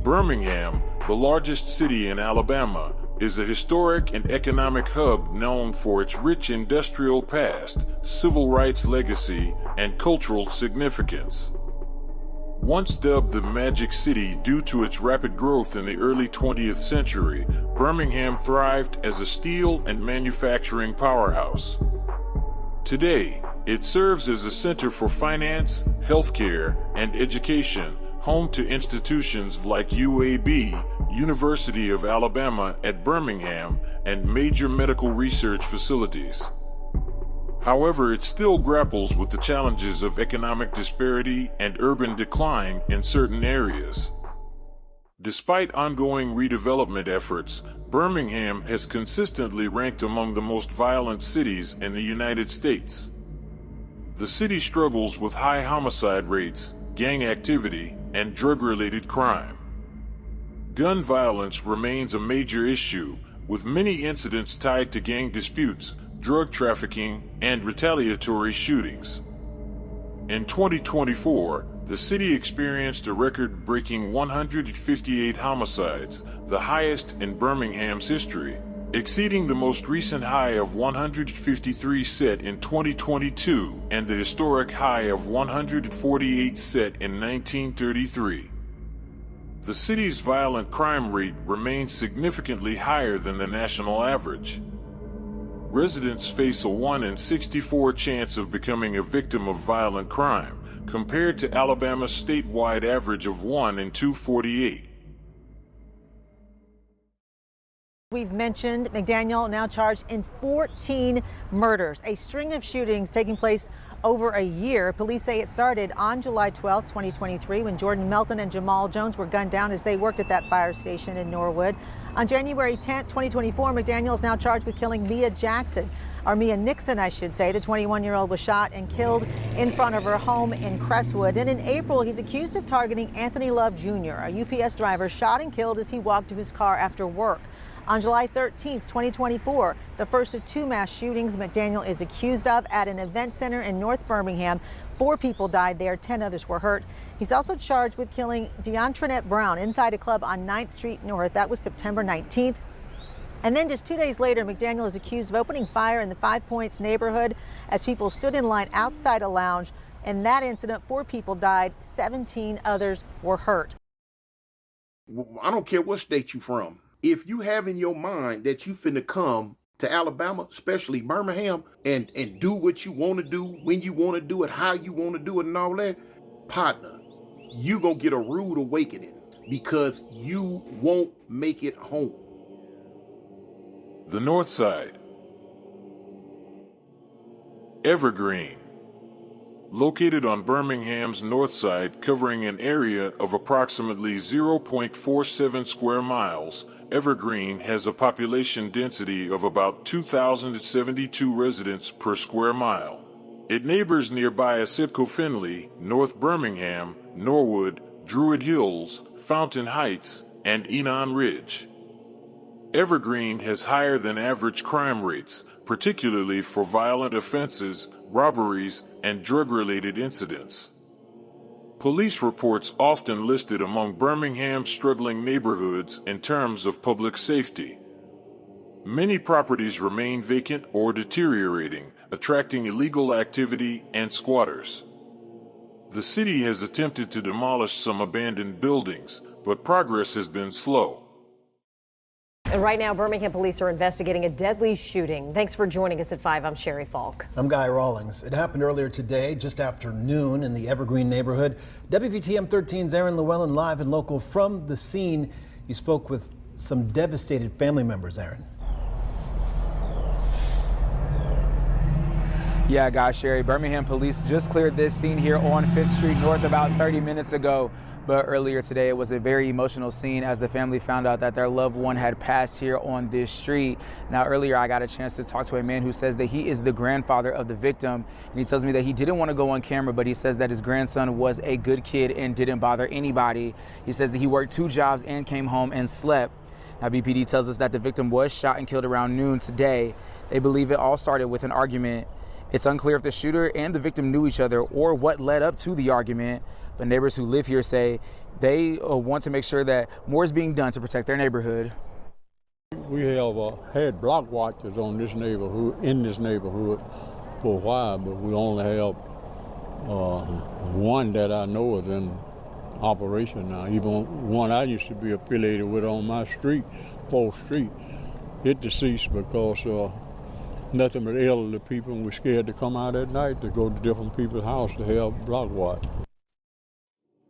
Birmingham, the largest city in Alabama, is a historic and economic hub known for its rich industrial past, civil rights legacy, and cultural significance. Once dubbed the Magic City due to its rapid growth in the early 20th century, Birmingham thrived as a steel and manufacturing powerhouse. Today, it serves as a center for finance, healthcare, and education, home to institutions like UAB, University of Alabama at Birmingham, and major medical research facilities. However, it still grapples with the challenges of economic disparity and urban decline in certain areas. Despite ongoing redevelopment efforts, Birmingham has consistently ranked among the most violent cities in the United States. The city struggles with high homicide rates, gang activity, and drug-related crime. Gun violence remains a major issue, with many incidents tied to gang disputes, drug trafficking, and retaliatory shootings. In 2024, the city experienced a record-breaking 158 homicides, the highest in Birmingham's history, exceeding the most recent high of 153 set in 2022 and the historic high of 148 set in 1933. The city's violent crime rate remains significantly higher than the national average. Residents face a 1 in 64 chance of becoming a victim of violent crime, compared to Alabama's statewide average of 1 in 248. We've mentioned McDaniel now charged in 14 murders, a string of shootings taking place over a year. Police say it started on July 12, 2023, when Jordan Melton and Jamal Jones were gunned down as they worked at that fire station in Norwood. On January 10, 2024, McDaniel is now charged with killing Mia Nixon, I should say. The 21-year-old was shot and killed in front of her home in Crestwood. And in April, he's accused of targeting Anthony Love Jr., a UPS driver shot and killed as he walked to his car after work. On July 13, 2024, the first of 2 mass shootings McDaniel is accused of at an event center in North Birmingham. 4 people died there, 10 others were hurt. He's also charged with killing DeAndronette Brown inside a club on 9th Street North. That was September 19th. And then just 2 days later, McDaniel is accused of opening fire in the 5 Points neighborhood as people stood in line outside a lounge. In that incident, 4 people died, 17 others were hurt. I don't care what state you're from. If you have in your mind that you finna come to Alabama, especially Birmingham, and do what you want to do, when you want to do it, how you want to do it, and all that, partner, you gonna get a rude awakening because you won't make it home. The North Side. Evergreen. Located on Birmingham's north side, covering an area of approximately 0.47 square miles, Evergreen has a population density of about 2,072 residents per square mile. It neighbors nearby Asipco Finley, North Birmingham, Norwood, Druid Hills, Fountain Heights, and Enon Ridge. Evergreen has higher than average crime rates, particularly for violent offenses, robberies, and drug-related incidents. Police reports often listed among Birmingham's struggling neighborhoods in terms of public safety. Many properties remain vacant or deteriorating, attracting illegal activity and squatters. The city has attempted to demolish some abandoned buildings, but progress has been slow. And right now, Birmingham police are investigating a deadly shooting. Thanks for joining us at 5. I'm Sherry Falk. I'm Guy Rawlings. It happened earlier today, just after noon, in the Evergreen neighborhood. WVTM 13's Aaron Llewellyn live and local from the scene. You spoke with some devastated family members, Aaron. Yeah, Guy, Sherry, Birmingham police just cleared this scene here on 5th Street North about 30 minutes ago. But earlier today, it was a very emotional scene as the family found out that their loved one had passed here on this street. Now, earlier, I got a chance to talk to a man who says that he is the grandfather of the victim. And he tells me that he didn't want to go on camera, but he says that his grandson was a good kid and didn't bother anybody. He says that he worked 2 jobs and came home and slept. Now, BPD tells us that the victim was shot and killed around noon today. They believe it all started with an argument. It's unclear if the shooter and the victim knew each other or what led up to the argument. But neighbors who live here say they want to make sure that more is being done to protect their neighborhood. We have had block watchers on this neighborhood, in this neighborhood for a while, but we only have one that I know is in operation now. Even one I used to be affiliated with on my street, 4th Street, it deceased because nothing but elderly people, and we're scared to come out at night to go to different people's houses to have block watch.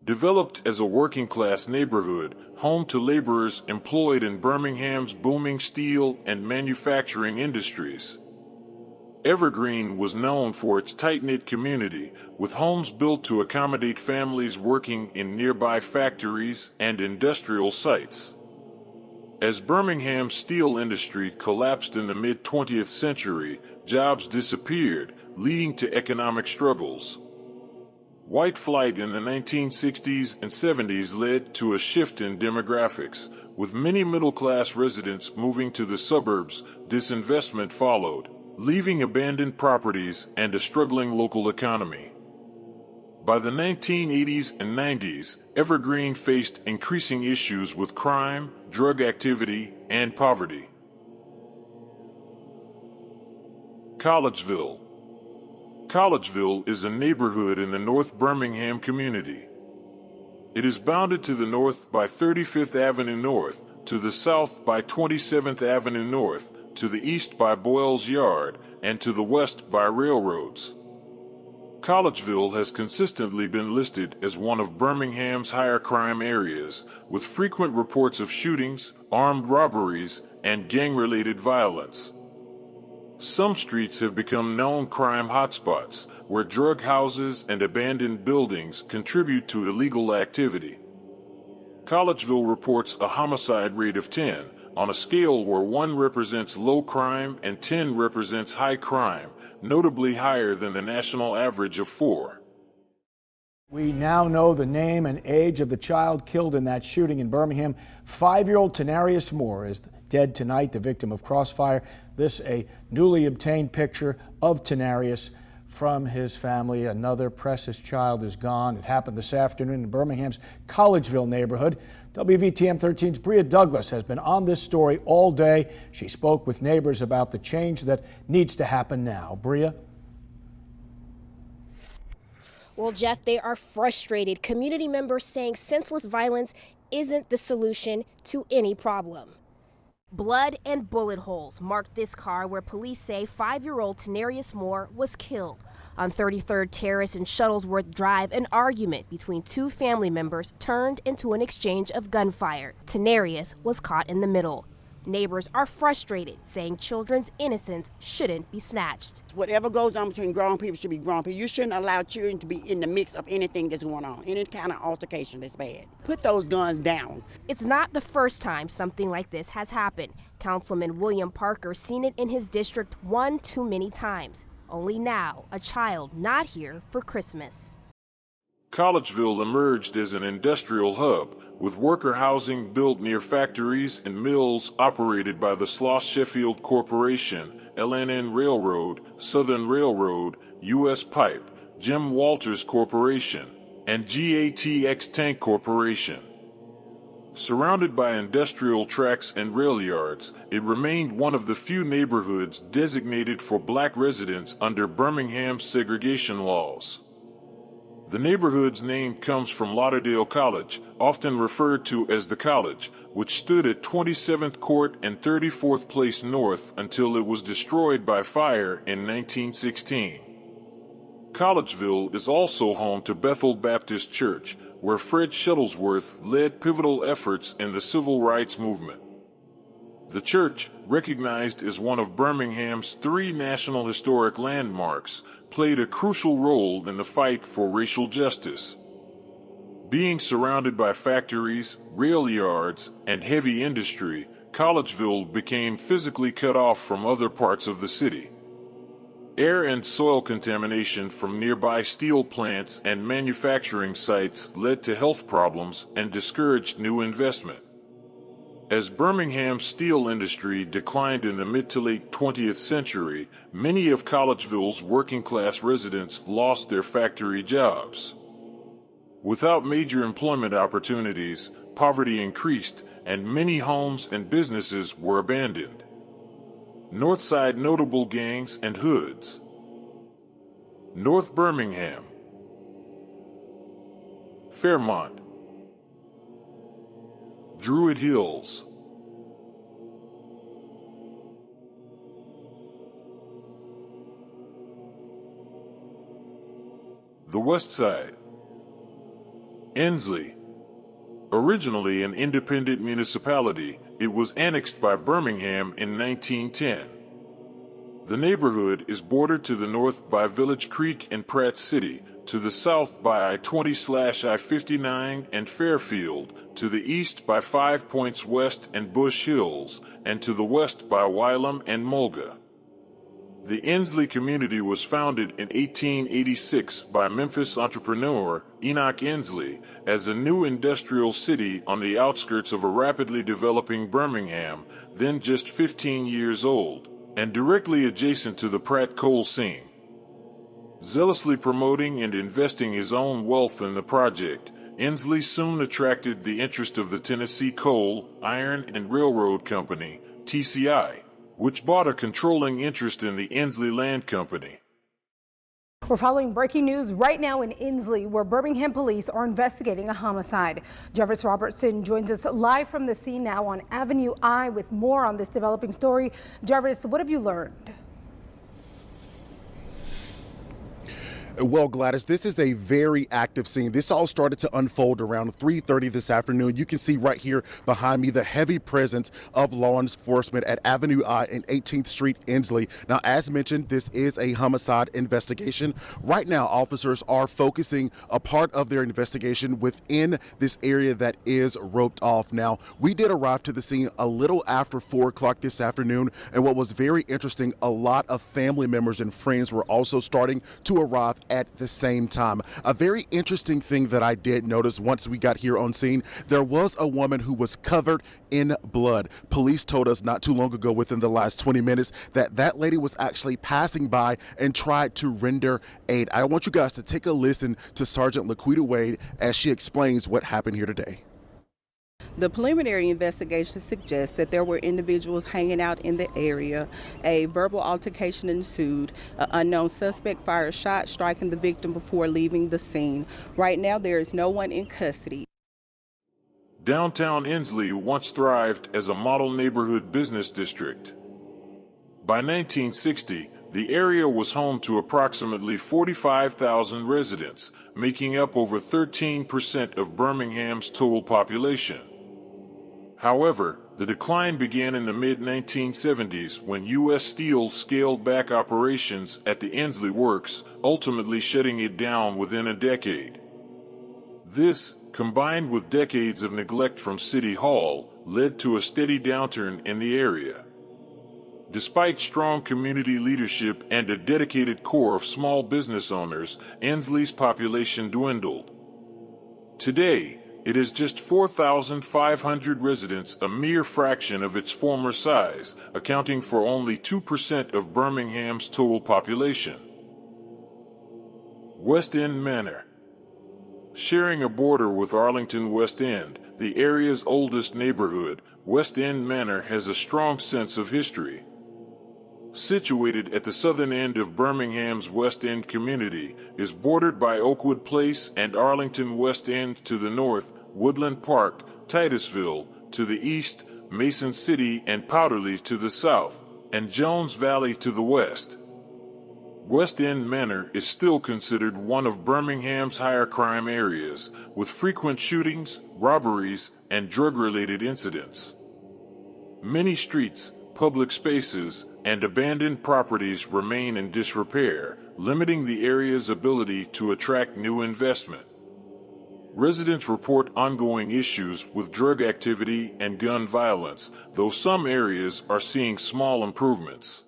Developed as a working-class neighborhood, home to laborers employed in Birmingham's booming steel and manufacturing industries, Evergreen was known for its tight-knit community, with homes built to accommodate families working in nearby factories and industrial sites. As Birmingham's steel industry collapsed in the mid-20th century, jobs disappeared, leading to economic struggles. White flight in the 1960s and 70s led to a shift in demographics, with many middle-class residents moving to the suburbs. Disinvestment followed, leaving abandoned properties and a struggling local economy. By the 1980s and 90s, Evergreen faced increasing issues with crime, drug activity, and poverty. Collegeville. Collegeville is a neighborhood in the North Birmingham community. It is bounded to the north by 35th Avenue North, to the south by 27th Avenue North, to the east by Boyle's Yard, and to the west by railroads. Collegeville has consistently been listed as one of Birmingham's higher crime areas, with frequent reports of shootings, armed robberies, and gang-related violence. Some streets have become known crime hotspots, where drug houses and abandoned buildings contribute to illegal activity. Collegeville reports a homicide rate of 10, on a scale where 1 represents low crime and 10 represents high crime, notably higher than the national average of 4. We now know the name and age of the child killed in that shooting in Birmingham. 5-year-old Tenarius Moore is dead tonight, the victim of crossfire. This a newly obtained picture of Tenarius from his family. Another precious child is gone. It happened this afternoon in Birmingham's Collegeville neighborhood. WVTM 13's Bria Douglas has been on this story all day. She spoke with neighbors about the change that needs to happen now. Bria? Well, Jeff, they are frustrated. Community members saying senseless violence isn't the solution to any problem. Blood and bullet holes marked this car where police say 5-year-old Tenarius Moore was killed. On 33rd Terrace and Shuttlesworth Drive, an argument between 2 family members turned into an exchange of gunfire. Tenarius was caught in the middle. Neighbors are frustrated, saying children's innocence shouldn't be snatched. Whatever goes on between grown people should be grown people. You shouldn't allow children to be in the mix of anything that's going on, any kind of altercation that's bad. Put those guns down. It's not the first time something like this has happened. Councilman William Parker seen it in his district one too many times. Only now, a child not here for Christmas. Collegeville emerged as an industrial hub, with worker housing built near factories and mills operated by the Sloss Sheffield Corporation, LNN Railroad, Southern Railroad, U.S. Pipe, Jim Walters Corporation, and GATX Tank Corporation. Surrounded by industrial tracks and rail yards, it remained one of the few neighborhoods designated for black residents under Birmingham's segregation laws. The neighborhood's name comes from Lauderdale College, often referred to as the College, which stood at 27th Court and 34th Place North until it was destroyed by fire in 1916. Collegeville is also home to Bethel Baptist Church, where Fred Shuttlesworth led pivotal efforts in the civil rights movement. The church, recognized as one of Birmingham's 3 National Historic Landmarks, played a crucial role in the fight for racial justice. Being surrounded by factories, rail yards, and heavy industry, Collegeville became physically cut off from other parts of the city. Air and soil contamination from nearby steel plants and manufacturing sites led to health problems and discouraged new investment. As Birmingham's steel industry declined in the mid to late 20th century, many of Collegeville's working-class residents lost their factory jobs. Without major employment opportunities, poverty increased and many homes and businesses were abandoned. Northside notable gangs and hoods. North Birmingham, Fairmont, Druid Hills, the West Side, Ensley. Originally an independent municipality, it was annexed by Birmingham in 1910. The neighborhood is bordered to the north by Village Creek and Pratt City, to the south by I-20/I-59 and Fairfield, to the east by 5 Points West and Bush Hills, and to the west by Wylam and Mulga. The Ensley community was founded in 1886 by Memphis entrepreneur Enoch Ensley as a new industrial city on the outskirts of a rapidly developing Birmingham, then just 15 years old, and directly adjacent to the Pratt coal seam. Zealously promoting and investing his own wealth in the project, Ensley soon attracted the interest of the Tennessee Coal, Iron, and Railroad Company, TCI, which bought a controlling interest in the Ensley Land Company. We're following breaking news right now in Ensley, where Birmingham police are investigating a homicide. Jarvis Robertson joins us live from the scene now on Avenue I with more on this developing story. Jarvis, what have you learned? Well, Gladys, this is a very active scene. This all started to unfold around 3:30 this afternoon. You can see right here behind me the heavy presence of law enforcement at Avenue I and 18th Street, Ensley. Now, as mentioned, this is a homicide investigation. Right now, officers are focusing a part of their investigation within this area that is roped off. Now, we did arrive to the scene a little after 4 o'clock this afternoon, and what was very interesting, a lot of family members and friends were also starting to arrive at the same time. A very interesting thing that I did notice once we got here on scene, there was a woman who was covered in blood. Police told us not too long ago, within the last 20 minutes, that that lady was actually passing by and tried to render aid. I want you guys to take a listen to Sergeant Laquita Wade as she explains what happened here today. The preliminary investigation suggests that there were individuals hanging out in the area. A verbal altercation ensued. An unknown suspect fired a shot, striking the victim before leaving the scene. Right now, there is no one in custody. Downtown Ensley once thrived as a model neighborhood business district. By 1960, the area was home to approximately 45,000 residents, making up over 13% of Birmingham's total population. However, the decline began in the mid-1970s when U.S. Steel scaled back operations at the Ensley Works, ultimately shutting it down within a decade. This, combined with decades of neglect from City Hall, led to a steady downturn in the area. Despite strong community leadership and a dedicated core of small business owners, Ensley's population dwindled. Today, it is just 4,500 residents, a mere fraction of its former size, accounting for only 2% of Birmingham's total population. West End Manor. Sharing a border with Arlington West End, the area's oldest neighborhood, West End Manor has a strong sense of history. Situated at the southern end of Birmingham's West End community, is bordered by Oakwood Place and Arlington West End to the north, Woodland Park, Titusville to the east, Mason City and Powderly to the south, and Jones Valley to the west. West End Manor is still considered one of Birmingham's higher crime areas, with frequent shootings, robberies, and drug-related incidents. Many streets, public spaces, and abandoned properties remain in disrepair, limiting the area's ability to attract new investment. Residents report ongoing issues with drug activity and gun violence, though some areas are seeing small improvements.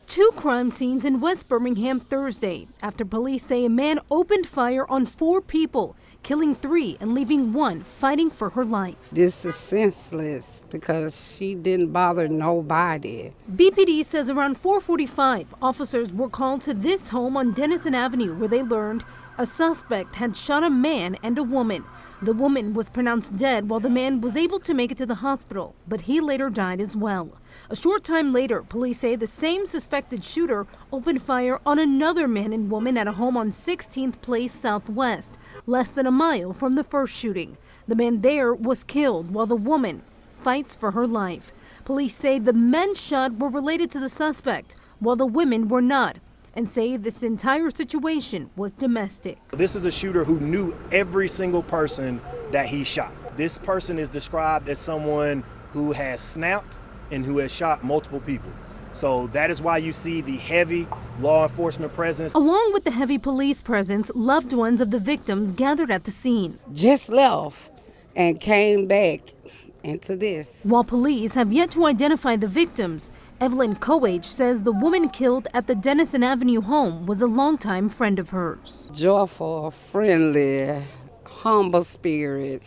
Two crime scenes in West Birmingham Thursday after police say a man opened fire on 4 people, killing 3 and leaving 1 fighting for her life. This is senseless because she didn't bother nobody. BPD says around 4:45, officers were called to this home on Denison Avenue where they learned a suspect had shot a man and a woman. The woman was pronounced dead while the man was able to make it to the hospital, but he later died as well. A short time later, police say the same suspected shooter opened fire on another man and woman at a home on 16th Place Southwest, less than a mile from the first shooting. The man there was killed while the woman fights for her life. Police say the men shot were related to the suspect, while the women were not, and say this entire situation was domestic. This is a shooter who knew every single person that he shot. This person is described as someone who has snapped and who has shot multiple people. So that is why you see the heavy law enforcement presence. Along with the heavy police presence, loved ones of the victims gathered at the scene. Just left and came back into this. While police have yet to identify the victims, Evelyn Coage says the woman killed at the Denison Avenue home was a longtime friend of hers. Joyful, friendly, humble spirit.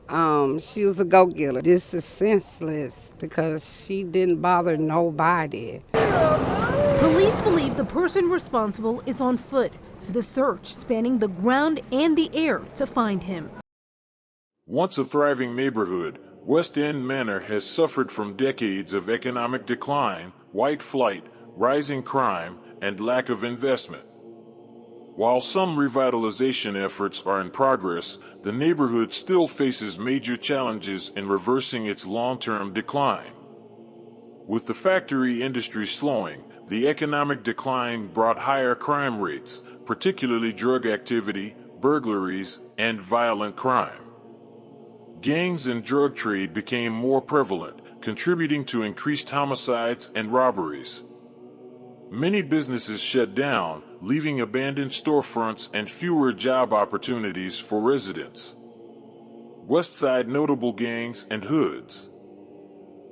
She was a go-getter. This is senseless because she didn't bother nobody. Police believe the person responsible is on foot. The search spanning the ground and the air to find him. Once a thriving neighborhood, West End Manor has suffered from decades of economic decline, white flight, rising crime, and lack of investment. While some revitalization efforts are in progress, the neighborhood still faces major challenges in reversing its long-term decline. With the factory industry slowing, the economic decline brought higher crime rates, particularly drug activity, burglaries, and violent crime. Gangs and drug trade became more prevalent, contributing to increased homicides and robberies. Many businesses shut down, leaving abandoned storefronts and fewer job opportunities for residents. Westside notable gangs and hoods.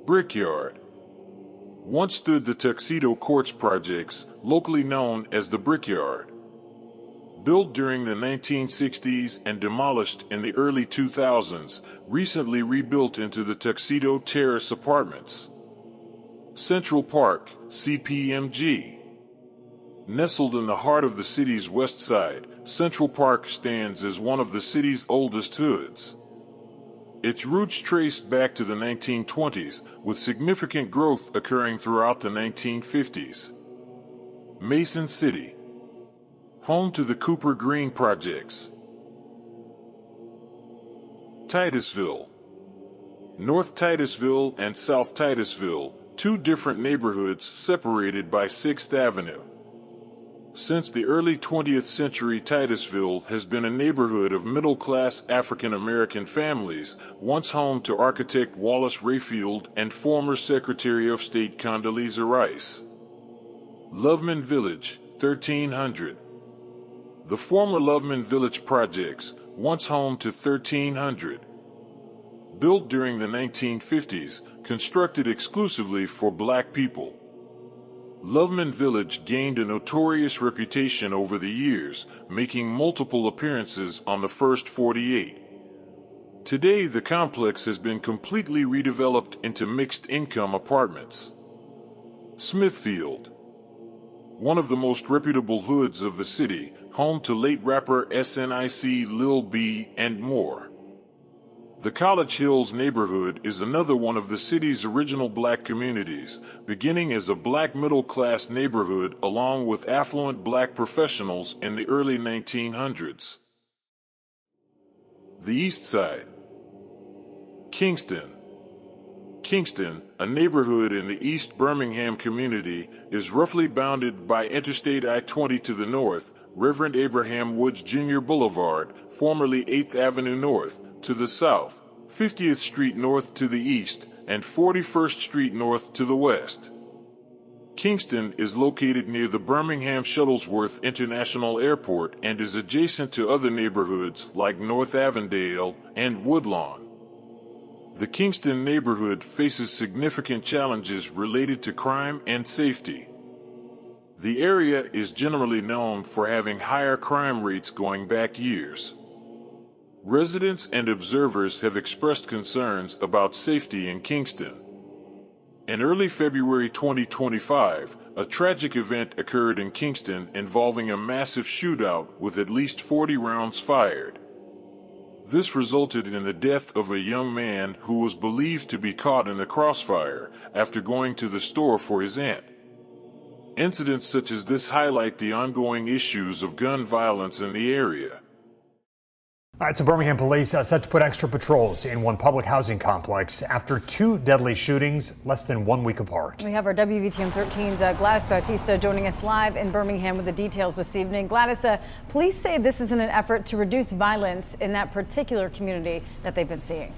Brickyard. Once stood the Tuxedo Courts projects, locally known as the Brickyard. Built during the 1960s and demolished in the early 2000s, recently rebuilt into the Tuxedo Terrace apartments. Central Park, CPMG. Nestled in the heart of the city's west side, Central Park stands as one of the city's oldest hoods. Its roots trace back to the 1920s, with significant growth occurring throughout the 1950s. Mason City. Home to the Cooper Green projects. Titusville. North Titusville and South Titusville, two different neighborhoods separated by 6th Avenue. Since the early 20th century, Titusville has been a neighborhood of middle-class African-American families, once home to architect Wallace Rayfield and former Secretary of State Condoleezza Rice. Loveman Village, 1300. The former Loveman Village projects, once home to 1300. Built during the 1950s, constructed exclusively for black people. Loveman Village gained a notorious reputation over the years, making multiple appearances on the first 48. Today, the complex has been completely redeveloped into mixed-income apartments. Smithfield. One of the most reputable hoods of the city, home to late rapper SNIC Lil B and more. The College Hills neighborhood is another one of the city's original black communities, beginning as a black middle-class neighborhood along with affluent black professionals in the early 1900s. The East Side. Kingston. Kingston, a neighborhood in the East Birmingham community, is roughly bounded by Interstate I-20 to the north, Reverend Abraham Woods Jr. Boulevard, formerly 8th Avenue North, to the south, 50th Street North to the east, and 41st Street North to the west. Kingston is located near the Birmingham Shuttlesworth International Airport and is adjacent to other neighborhoods like North Avondale and Woodlawn. The Kingston neighborhood faces significant challenges related to crime and safety. The area is generally known for having higher crime rates going back years. Residents and observers have expressed concerns about safety in Kingston. In early February 2025, a tragic event occurred in Kingston involving a massive shootout with at least 40 rounds fired. This resulted in the death of a young man who was believed to be caught in the crossfire after going to the store for his aunt. Incidents such as this highlight the ongoing issues of gun violence in the area. All right, so Birmingham police set to put extra patrols in one public housing complex after two deadly shootings less than 1 week apart. We have our WVTM 13's Gladys Bautista joining us live in Birmingham with the details this evening. Gladys, police say this is in an effort to reduce violence in that particular community that they've been seeing.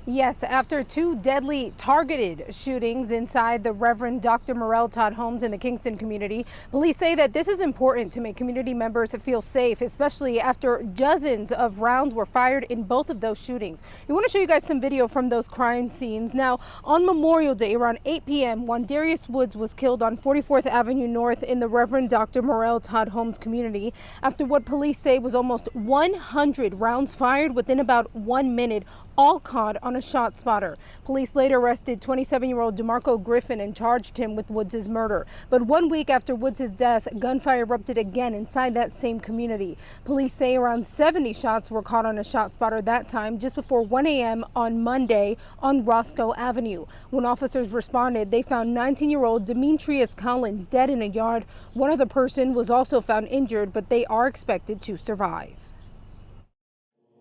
Yes, after two deadly targeted shootings inside the Reverend Dr. Morel Todd homes in the Kingston community, police say that this is important to make community members feel safe, especially after dozens of rounds were fired in both of those shootings. We want to show you guys some video from those crime scenes. Now, on Memorial Day around 8 p.m., Wandarius Woods was killed on 44th Avenue North in the Reverend Dr. Morel Todd homes community after what police say was almost 100 rounds fired within about 1 minute, all caught on a shot spotter. Police later arrested 27-year-old DeMarco Griffin and charged him with Woods' murder. But 1 week after Woods' death, gunfire erupted again inside that same community. Police say around 70 shots were caught on a shot spotter that time just before 1 a.m. on Monday on Roscoe Avenue. When officers responded, they found 19-year-old Demetrius Collins dead in a yard. One other person was also found injured, but they are expected to survive.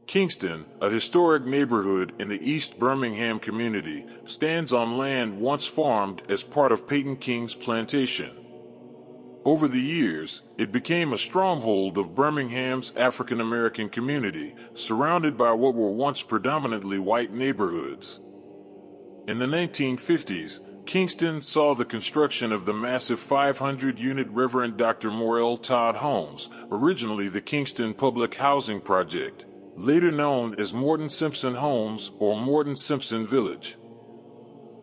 Kingston, a historic neighborhood in the East Birmingham community, stands on land once farmed as part of Peyton King's plantation. Over the years, it became a stronghold of Birmingham's African American community, surrounded by what were once predominantly white neighborhoods. In the 1950s, Kingston saw the construction of the massive 500-unit Reverend Dr. Morel Todd homes, originally the Kingston Public Housing Project, later known as Morton Simpson Homes or Morton Simpson Village.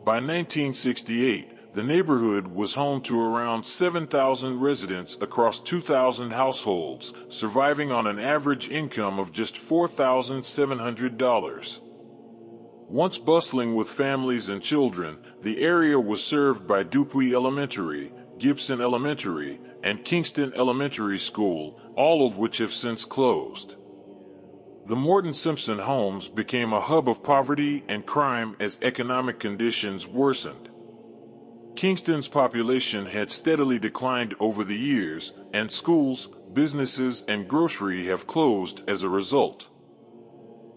By 1968, the neighborhood was home to around 7,000 residents across 2,000 households, surviving on an average income of just $4,700. Once bustling with families and children, the area was served by Dupuy Elementary, Gibson Elementary, and Kingston Elementary School, all of which have since closed. The Morton Simpson homes became a hub of poverty and crime as economic conditions worsened. Kingston's population had steadily declined over the years, and schools, businesses, and grocery have closed as a result.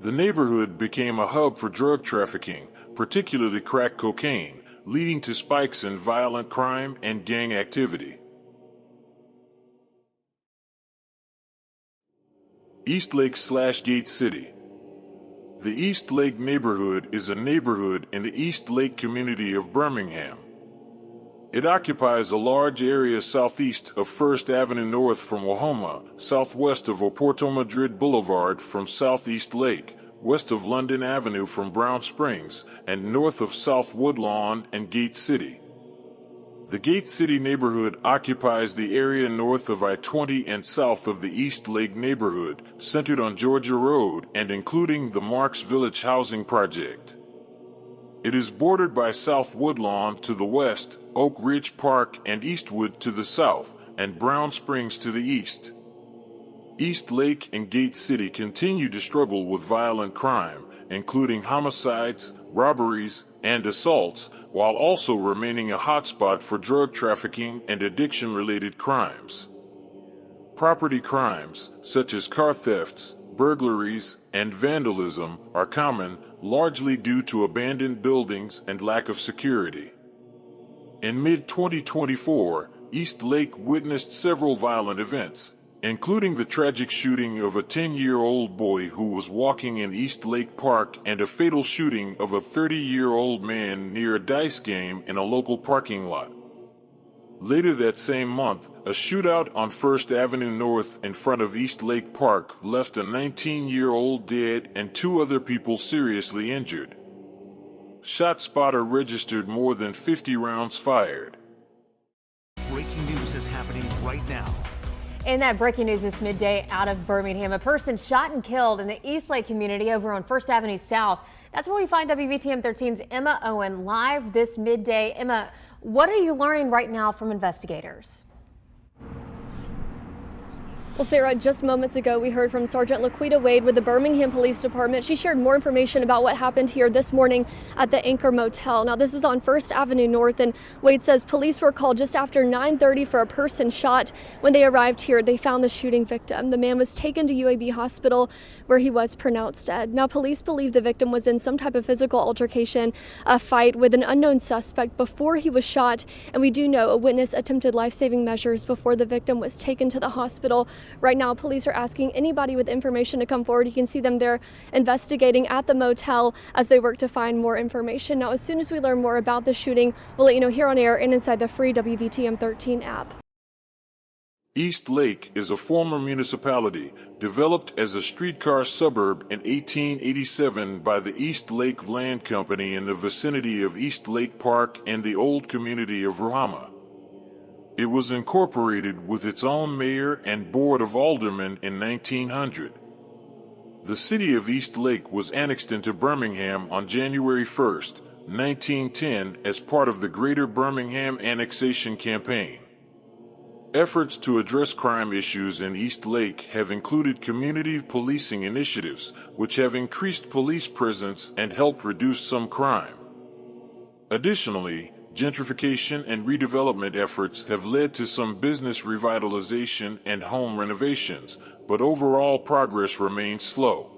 The neighborhood became a hub for drug trafficking, particularly crack cocaine, leading to spikes in violent crime and gang activity. Eastlake/Gate City. The East Lake neighborhood is a neighborhood in the East Lake community of Birmingham. It occupies a large area southeast of 1st Avenue North from Wahoma, southwest of Oporto Madrid Boulevard from Southeast Lake, west of London Avenue from Brown Springs, and north of South Woodlawn and Gate City. The Gate City neighborhood occupies the area north of I-20 and south of the East Lake neighborhood, centered on Georgia Road and including the Marks Village Housing Project. It is bordered by South Woodlawn to the west, Oak Ridge Park and Eastwood to the south, and Brown Springs to the east. East Lake and Gate City continue to struggle with violent crime, including homicides, robberies, and assaults, while also remaining a hotspot for drug trafficking and addiction-related crimes. Property crimes, such as car thefts, burglaries, and vandalism, are common, largely due to abandoned buildings and lack of security. In mid-2024, East Lake witnessed several violent events, including the tragic shooting of a 10-year-old boy who was walking in East Lake Park and a fatal shooting of a 30-year-old man near a dice game in a local parking lot. Later that same month, a shootout on 1st Avenue North in front of East Lake Park left a 19-year-old dead and 2 other people seriously injured. ShotSpotter registered more than 50 rounds fired. Breaking news is happening right now. In that breaking news this midday out of Birmingham, a person shot and killed in the Eastlake community over on First Avenue South. That's where we find WVTM 13's Emma Owen live this midday. Emma, what are you learning right now from investigators? Well, Sarah, just moments ago, we heard from Sergeant Laquita Wade with the Birmingham Police Department. She shared more information about what happened here this morning at the Anchor Motel. Now, this is on First Avenue North, and Wade says police were called just after 9:30 for a person shot. When they arrived here, they found the shooting victim. The man was taken to UAB Hospital, where he was pronounced dead. Now, police believe the victim was in some type of physical altercation, a fight with an unknown suspect before he was shot, and we do know a witness attempted life-saving measures before the victim was taken to the hospital. Right now, police are asking anybody with information to come forward. You can see them there investigating at the motel as they work to find more information. Now, as soon as we learn more about the shooting, we'll let you know here on air and inside the free WVTM 13 app. East Lake is a former municipality developed as a streetcar suburb in 1887 by the East Lake Land Company in the vicinity of East Lake Park and the old community of Rahama. It was incorporated with its own mayor and board of aldermen in 1900. The city of East Lake was annexed into Birmingham on January 1, 1910 as part of the Greater Birmingham Annexation Campaign. Efforts to address crime issues in East Lake have included community policing initiatives, which have increased police presence and helped reduce some crime. Additionally, gentrification and redevelopment efforts have led to some business revitalization and home renovations, but overall progress remains slow.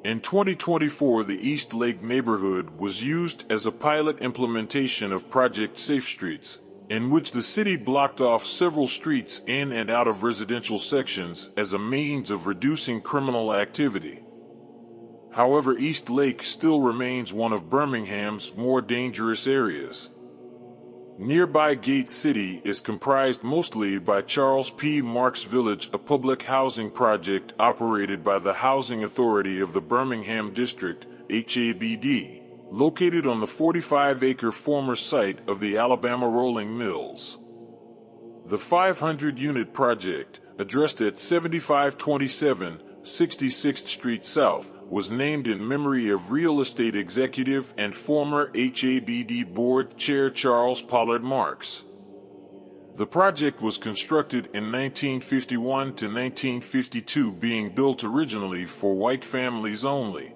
In 2024, the East Lake neighborhood was used as a pilot implementation of Project Safe Streets, in which the city blocked off several streets in and out of residential sections as a means of reducing criminal activity. However, East Lake still remains one of Birmingham's more dangerous areas. Nearby Gate City is comprised mostly by Charles P. Marks Village, a public housing project operated by the Housing Authority of the Birmingham District, HABD, located on the 45-acre former site of the Alabama Rolling Mills. The 500-unit project, addressed at 7527 66th Street South, was named in memory of real estate executive and former HABD board chair Charles Pollard Marks. The project was constructed in 1951 to 1952, being built originally for white families only.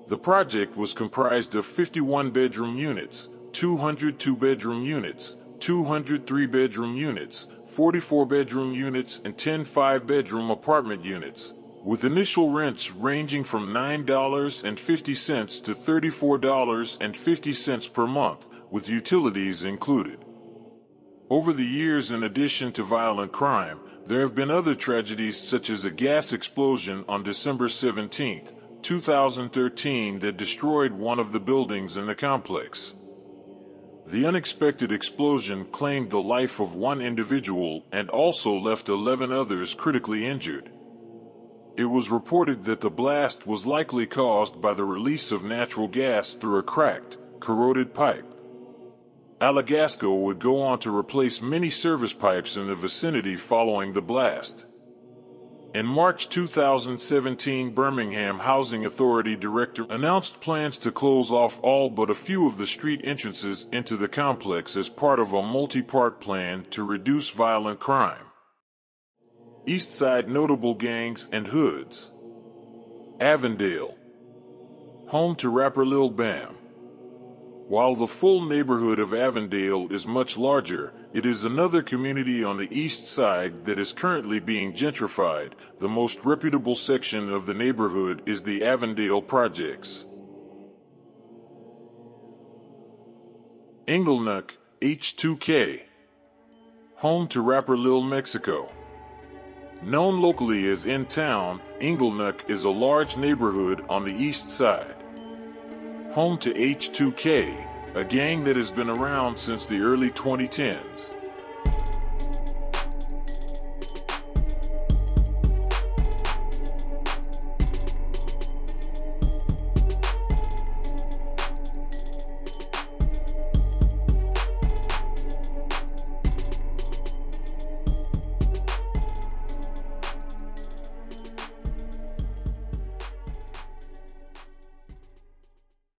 The project was comprised of 51 bedroom units, 200 two-bedroom units, 200 three-bedroom units, 44 bedroom units, and 10 five-bedroom apartment units, with initial rents ranging from $9.50 to $34.50 per month, with utilities included. Over the years, in addition to violent crime, there have been other tragedies such as a gas explosion on December 17, 2013 that destroyed one of the buildings in the complex. The unexpected explosion claimed the life of one individual and also left 11 others critically injured. It was reported that the blast was likely caused by the release of natural gas through a cracked, corroded pipe. Alagasco would go on to replace many service pipes in the vicinity following the blast. In March 2017, Birmingham Housing Authority Director announced plans to close off all but a few of the street entrances into the complex as part of a multi-part plan to reduce violent crime. East Side notable gangs and hoods. Avondale, home to rapper Lil Bam. While the full neighborhood of Avondale is much larger, it is another community on the east side that is currently being gentrified. The most reputable section of the neighborhood is the Avondale Projects. Inglenook, H2K, home to rapper Lil Mexico. Known locally as In Town, Inglenook is a large neighborhood on the east side. Home to H2K, a gang that has been around since the early 2010s.